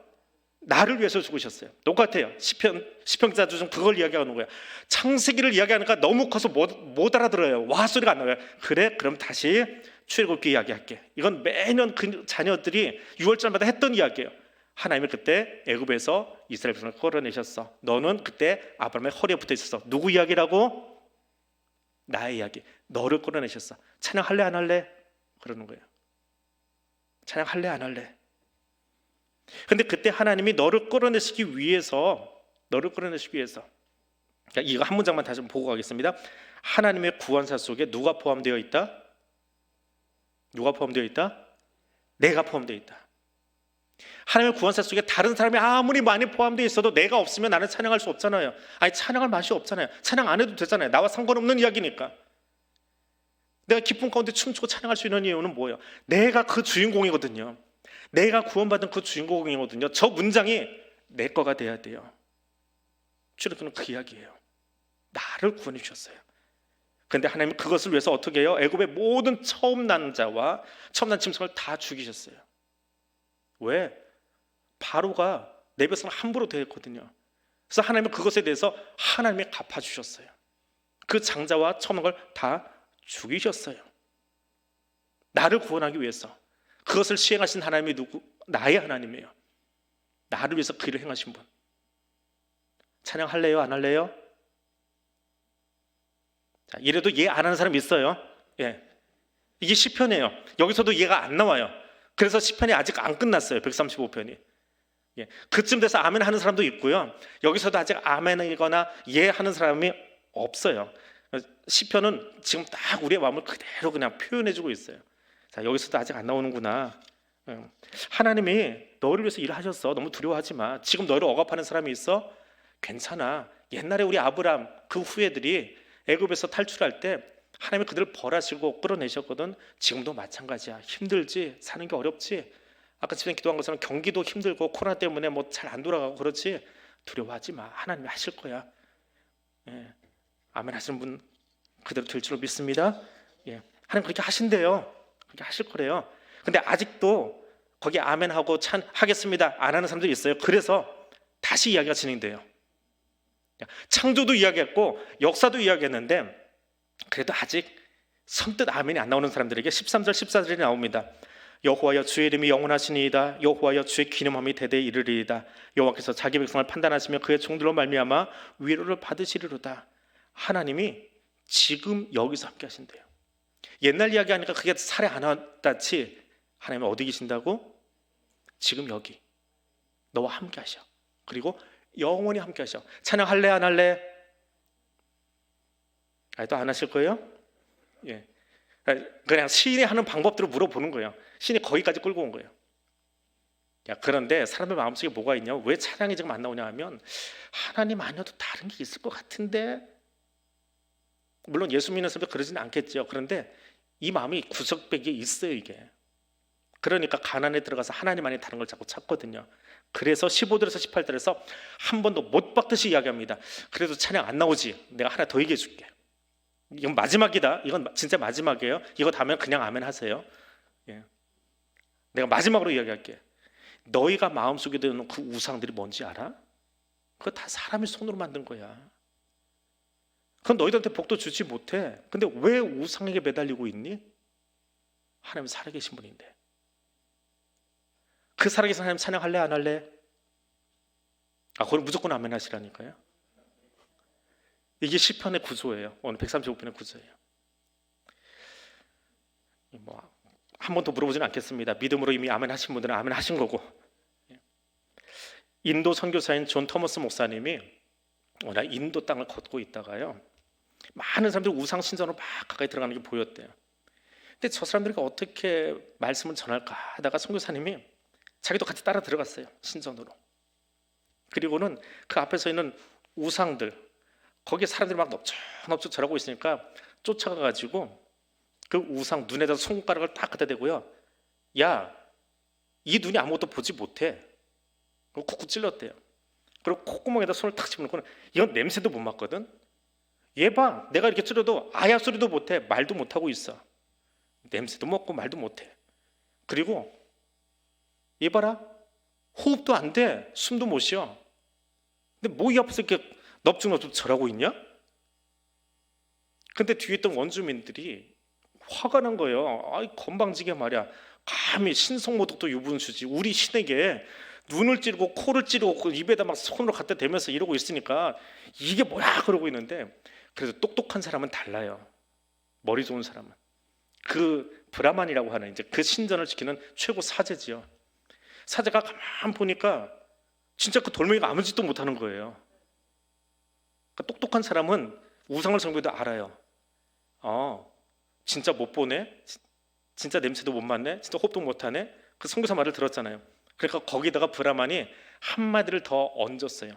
나를 위해서 죽으셨어요. 똑같아요. 시편 기자도 좀 그걸 이야기하는 거예요. 창세기를 이야기하니까 너무 커서 못 알아들어요. 와 소리가 안 나와요. 그래, 그럼 다시 출애굽기 이야기할게. 이건 매년 그 자녀들이 6월절마다 했던 이야기예요. 하나님이 그때 애굽에서 이스라엘 백성을 끌어내셨어. 너는 그때 아브라함의 허리에 붙어 있었어. 누구 이야기라고? 나의 이야기. 너를 끌어내셨어. 찬양할래 안 할래? 그러는 거예요. 찬양할래 안 할래? 근데 그때 하나님이 너를 끌어내시기 위해서 그러니까 이거 한 문장만 다시 보고 가겠습니다. 하나님의 구원사 속에 누가 포함되어 있다? 누가 포함되어 있다? 내가 포함되어 있다. 하나님의 구원사 속에 다른 사람이 아무리 많이 포함되어 있어도 내가 없으면 나는 찬양할 수 없잖아요. 아니 찬양할 맛이 없잖아요. 찬양 안 해도 되잖아요. 나와 상관없는 이야기니까. 내가 기쁨 가운데 춤추고 찬양할 수 있는 이유는 뭐예요? 내가 그 주인공이거든요. 내가 구원받은 그 주인공이거든요. 저 문장이 내 거가 돼야 돼요. 출애굽기는 그 이야기예요. 나를 구원해 주셨어요. 그런데 하나님은 그것을 위해서 어떻게 해요? 애굽의 모든 처음 난 자와 처음 난 짐승을 다 죽이셨어요. 왜? 바로가 내 백성을 함부로 대했거든요. 그래서 하나님은 그것에 대해서 하나님이 갚아주셨어요. 그 장자와 처음 난 걸 다 죽이셨어요. 나를 구원하기 위해서. 그것을 시행하신 하나님이 누구? 나의 하나님이에요. 나를 위해서 그 일을 행하신 분. 찬양할래요? 안 할래요? 자, 이래도 이해 안 하는 사람 있어요. 예. 이게 시편이에요. 여기서도 이해가 안 나와요. 그래서 시편이 아직 안 끝났어요. 135편이. 예. 그쯤 돼서 아멘 하는 사람도 있고요. 여기서도 아직 아멘이거나 이해하는 사람이 없어요. 시편은 지금 딱 우리의 마음을 그대로 그냥 표현해주고 있어요. 자, 여기서도 아직 안 나오는구나. 하나님이 너를 위해서 일하셨어. 너무 두려워하지 마. 지금 너를 억압하는 사람이 있어? 괜찮아. 옛날에 우리 아브람 그 후예들이 애굽에서 탈출할 때 하나님이 그들을 벌하시고 끌어내셨거든. 지금도 마찬가지야. 힘들지? 사는 게 어렵지? 아까 집에 기도한 것처럼 경기도 힘들고 코로나 때문에 뭐 잘 안 돌아가고 그렇지? 두려워하지 마. 하나님이 하실 거야. 예. 아멘 하시는 분 그대로 될 줄로 믿습니다. 예. 하나님 그렇게 하신대요. 그렇게 하실 거래요. 근데 아직도 거기 아멘하고 하겠습니다 안 하는 사람들이 있어요. 그래서 다시 이야기가 진행돼요. 창조도 이야기했고 역사도 이야기했는데 그래도 아직 선뜻 아멘이 안 나오는 사람들에게 13절 14절이 나옵니다. 여호와여 주의 이름이 영원하시니이다. 여호와여 주의 기념함이 대대에 이르리이다. 여호와께서 자기 백성을 판단하시며 그의 종들로 말미암아 위로를 받으시리로다. 하나님이 지금 여기서 함께 하신대요. 옛날 이야기하니까 그게 살에 안 왔다치 하나님은 어디 계신다고? 지금 여기 너와 함께 하셔. 그리고 영원히 함께 하셔. 찬양할래 안 할래? 또 안 하실 거예요? 예. 그냥 시인이 하는 방법들을 물어보는 거예요. 시인이 거기까지 끌고 온 거예요. 그런데 사람의 마음속에 뭐가 있냐? 왜 찬양이 지금 안 나오냐 하면 하나님 아니어도 다른 게 있을 것 같은데. 물론 예수 믿는 사람도 그러지는 않겠죠. 그런데 이 마음이 구석백에 있어요. 이게. 그러니까 가난에 들어가서 하나님 안에 다른 걸 자꾸 찾거든요. 그래서 15절에서 18절에서 한 번도 못 받듯이 이야기합니다. 그래도 찬양 안 나오지? 내가 하나 더 얘기해 줄게. 이건 마지막이다. 이건 진짜 마지막이에요. 이거 다면 그냥 아멘 하세요. 예. 내가 마지막으로 이야기할게. 너희가 마음속에 드는 그 우상들이 뭔지 알아? 그거 다 사람의 손으로 만든 거야. 그건 너희들한테 복도 주지 못해. 근데 왜 우상에게 매달리고 있니? 하나님 살아계신 분인데. 그 살아계신 하나님 찬양할래 안 할래? 그걸 무조건 아멘 하시라니까요. 이게 시편의 구조예요. 오늘 135편의 구조예요. 한 번 더 물어보지는 않겠습니다. 믿음으로 이미 아멘 하신 분들은 아멘 하신 거고. 인도 선교사인 존 토머스 목사님이 오늘 인도 땅을 걷고 있다가요, 많은 사람들이 우상 신전으로 막 가까이 들어가는 게 보였대요. 근데 저 사람들이 어떻게 말씀을 전할까 하다가 선교사님이 자기도 같이 따라 들어갔어요. 신전으로. 그리고는 그 앞에 서 있는 우상들, 거기에 사람들이 막 넙죽넙죽 절하고 있으니까 쫓아가가지고 그 우상 눈에다 손가락을 딱 갖다 대고요, 야, 이 눈이 아무것도 보지 못해. 그리고 쿡쿡 찔렀대요. 그리고 콧구멍에다 손을 탁 집어넣고, 이건 냄새도 못 맡거든. 얘 봐, 내가 이렇게 찔러도 아야 소리도 못해. 말도 못하고 있어. 냄새도 맡고 말도 못해. 그리고 얘 봐라, 호흡도 안 돼. 숨도 못 쉬어. 근데 뭐 이 앞에서 이렇게 넙죽넙죽 절하고 있냐? 근데 뒤에 있던 원주민들이 화가 난 거예요. 아이, 건방지게 말이야, 감히 신성모독도 유분수지 우리 신에게 눈을 찌르고 코를 찌르고 입에다 막 손으로 갖다 대면서 이러고 있으니까 이게 뭐야 그러고 있는데, 그래도 똑똑한 사람은 달라요. 머리 좋은 사람은. 그 브라만이라고 하는 이제 그 신전을 지키는 최고 사제지요. 사제가 가만 보니까 진짜 그 돌멩이가 아무 짓도 못하는 거예요. 그러니까 똑똑한 사람은 우상을 섬기도 알아요. 진짜 못 보네, 진짜 냄새도 못 맡네, 진짜 호흡도 못하네. 그 선교사 말을 들었잖아요. 그러니까 거기다가 브라만이 한마디를 더 얹었어요.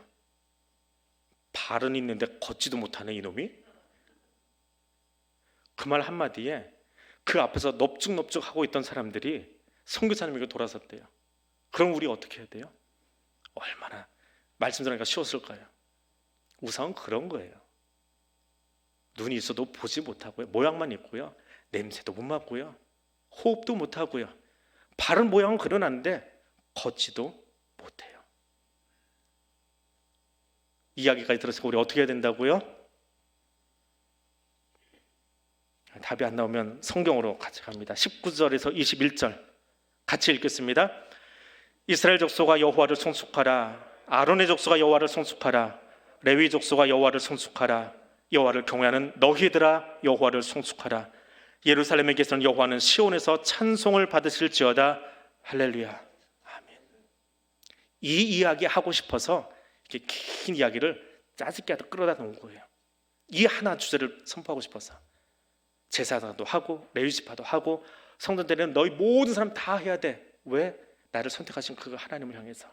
발은 있는데 걷지도 못하네 이놈이. 그 말 한마디에 그 앞에서 넙죽넙죽 하고 있던 사람들이 선교사님에게 돌아섰대요. 그럼 우리 어떻게 해야 돼요? 얼마나 말씀 전하기가 쉬웠을까요? 우상은 그런 거예요. 눈이 있어도 보지 못하고요, 모양만 있고요, 냄새도 못 맡고요, 호흡도 못하고요, 발은 모양은 그려놨는데 걷지도 못해요. 이야기까지 들었으니까 우리 어떻게 해야 된다고요? 답이 안 나오면 성경으로 같이 갑니다. 19절에서 21절 같이 읽겠습니다. 이스라엘 족속아 여호와를 송축하라. 아론의 족속아 여호와를 송축하라. 레위 족속아 여호와를 송축하라. 여호와를 경외하는 너희들아 여호와를 송축하라. 예루살렘에 계시는 여호와는 시온에서 찬송을 받으실지어다. 할렐루야. 아멘. 이 이야기 하고 싶어서 이렇게 긴 이야기를 짜집게 하다 끌어다 놓은 거예요. 이 하나 주제를 선포하고 싶어서. 제사도 하고 레위지파도 하고 성전대는 너희 모든 사람 다 해야 돼. 왜? 나를 선택하신 그 하나님을 향해서.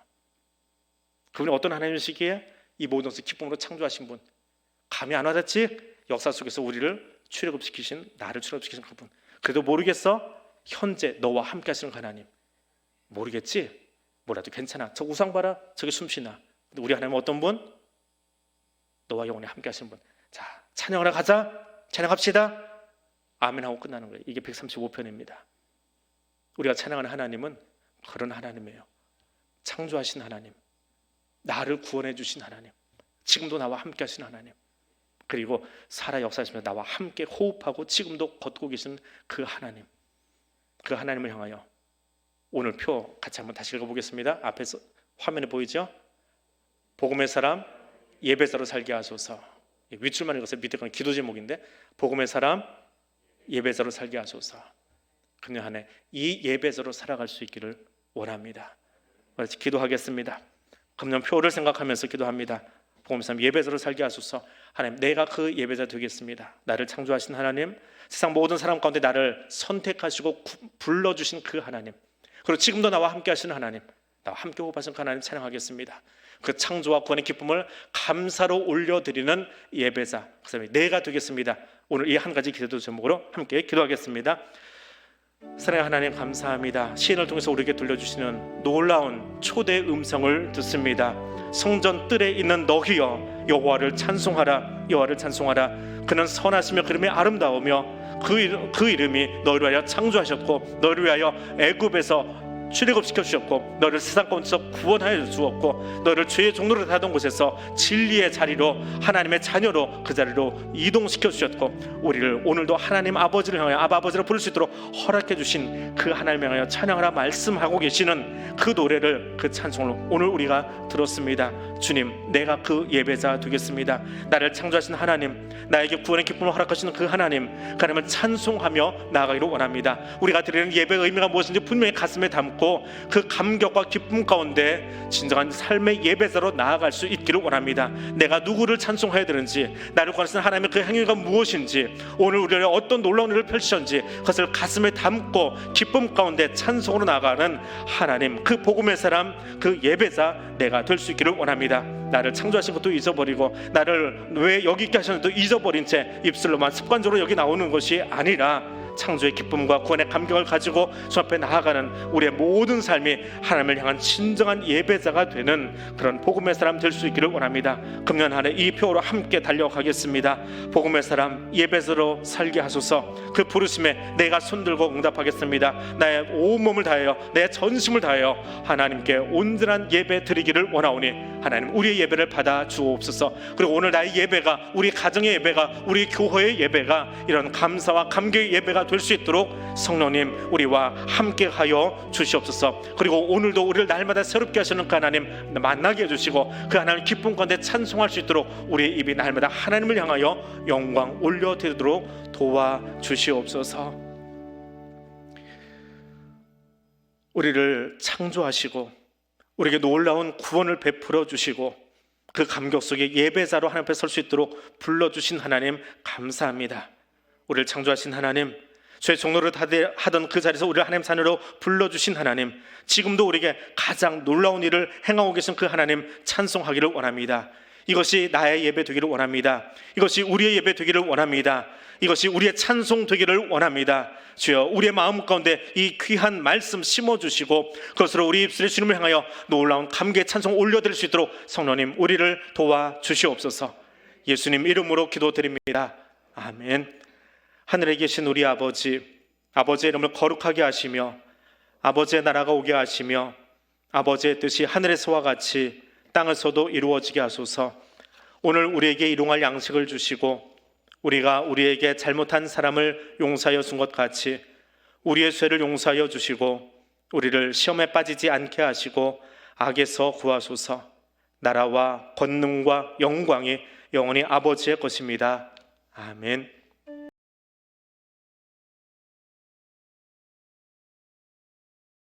그분이 어떤 하나님이시기에? 이 모든 것을 기쁨으로 창조하신 분. 감이 안 와닿지? 역사 속에서 우리를 출애굽시키신, 나를 출애굽시키신 그분. 그래도 모르겠어? 현재 너와 함께 하시는 하나님. 모르겠지? 뭐라도 괜찮아. 저 우상 봐라, 저기 숨쉬나. 근데 우리 하나님은 어떤 분? 너와 영원히 함께 하시는 분. 자, 찬양하러 가자. 찬양합시다. 아멘하고 끝나는 거예요. 이게 135편입니다. 우리가 찬양하는 하나님은 그런 하나님이에요. 창조하신 하나님, 나를 구원해 주신 하나님, 지금도 나와 함께 하신 하나님, 그리고 살아 역사하시며 나와 함께 호흡하고 지금도 걷고 계신 그 하나님, 그 하나님을 향하여 오늘 표 같이 한번 다시 읽어보겠습니다. 앞에서 화면에 보이죠? 복음의 사람 예배자로 살게 하소서. 윗줄만 읽었어요. 밑에 건 기도 제목인데, 복음의 사람 예배자로 살게 하소서. 금년 한 해 이 예배자로 살아갈 수 있기를 원합니다. 그래서 기도하겠습니다. 금년 표를 생각하면서 기도합니다. 복음의 사람 예배자로 살게 하소서. 하나님, 내가 그 예배자 되겠습니다. 나를 창조하신 하나님, 세상 모든 사람 가운데 나를 선택하시고 불러주신 그 하나님, 그리고 지금도 나와 함께 하시는 하나님, 나와 함께 호흡하신 그 하나님 찬양하겠습니다. 그 창조와 구원의 기쁨을 감사로 올려드리는 예배자, 그 사람이 내가 되겠습니다. 오늘 이 한 가지 기도 제목으로 함께 기도하겠습니다. 사랑하는 하나님, 감사합니다. 시인을 통해서 우리에게 들려주시는 놀라운 초대 음성을 듣습니다. 성전 뜰에 있는 너희여 여호와를 찬송하라. 여호와를 찬송하라. 그는 선하시며 그 이름이 아름다우며 그 이름이 너희를 위하여 창조하셨고 너희를 위하여 애굽에서 출애굽시켜 주셨고 너를 세상 가운데서 구원하여 주었고 너를 죄의 종로로 하던 곳에서 진리의 자리로 하나님의 자녀로 그 자리로 이동시켜 주셨고 우리를 오늘도 하나님 아버지를 향하여 아버지로 부를 수 있도록 허락해 주신 그 하나님을 향하여 찬양하라 말씀하고 계시는 그 노래를, 그 찬송을 오늘 우리가 들었습니다. 주님, 내가 그 예배자 되겠습니다. 나를 창조하신 하나님, 나에게 구원의 기쁨을 허락하시는 그 하나님, 그 하나님을 찬송하며 나아가기를 원합니다. 우리가 드리는 예배의 의미가 무엇인지 분명히 가슴에 담고 그 감격과 기쁨 가운데 진정한 삶의 예배자로 나아갈 수 있기를 원합니다. 내가 누구를 찬송해야 되는지, 나를 구하시는 하나님의 그 행위가 무엇인지, 오늘 우리를 어떤 놀라운 일을 펼치셨는지 그것을 가슴에 담고 기쁨 가운데 찬송으로 나아가는 하나님, 그 복음의 사람, 그 예배자 내가 될 수 있기를 원합니다. 나를 창조하신 것도 잊어버리고 나를 왜 여기 있게 하셨는지도 잊어버린 채 입술로만 습관적으로 여기 나오는 것이 아니라 창조의 기쁨과 구원의 감격을 가지고 주 앞에 나아가는 우리의 모든 삶이 하나님을 향한 진정한 예배자가 되는 그런 복음의 사람 될 수 있기를 원합니다. 금년 한 해 이 표로 함께 달려가겠습니다. 복음의 사람 예배자로 살게 하소서. 그 부르심에 내가 손들고 응답하겠습니다. 나의 온 몸을 다하여 내 전심을 다하여 하나님께 온전한 예배 드리기를 원하오니 하나님 우리의 예배를 받아 주옵소서. 그리고 오늘 나의 예배가, 우리 가정의 예배가, 우리 교회의 예배가 이런 감사와 감격의 예배가 될 수 있도록 성령님 우리와 함께하여 주시옵소서. 그리고 오늘도 우리를 날마다 새롭게 하시는 그 하나님 만나게 해주시고 그 하나님 기쁨 가운데 찬송할 수 있도록 우리의 입이 날마다 하나님을 향하여 영광 올려드리도록 도와주시옵소서. 우리를 창조하시고 우리에게 놀라운 구원을 베풀어 주시고 그 감격 속에 예배자로 하나님 앞에 설 수 있도록 불러주신 하나님 감사합니다. 우리를 창조하신 하나님, 죄 종로를 하던 그 자리에서 우리를 하나님 자녀로 불러주신 하나님, 지금도 우리에게 가장 놀라운 일을 행하고 계신 그 하나님 찬송하기를 원합니다. 이것이 나의 예배 되기를 원합니다. 이것이 우리의 예배 되기를 원합니다. 이것이 우리의 찬송 되기를 원합니다. 주여, 우리의 마음 가운데 이 귀한 말씀 심어주시고 그것으로 우리 입술에 주님을 향하여 놀라운 감개의 찬송 올려드릴 수 있도록 성령님 우리를 도와주시옵소서. 예수님 이름으로 기도드립니다. 아멘. 하늘에 계신 우리 아버지, 아버지의 이름을 거룩하게 하시며 아버지의 나라가 오게 하시며 아버지의 뜻이 하늘에서와 같이 땅에서도 이루어지게 하소서. 오늘 우리에게 일용할 양식을 주시고 우리가 우리에게 잘못한 사람을 용서하여 준 것 같이 우리의 죄를 용서하여 주시고 우리를 시험에 빠지지 않게 하시고 악에서 구하소서. 나라와 권능과 영광이 영원히 아버지의 것입니다. 아멘.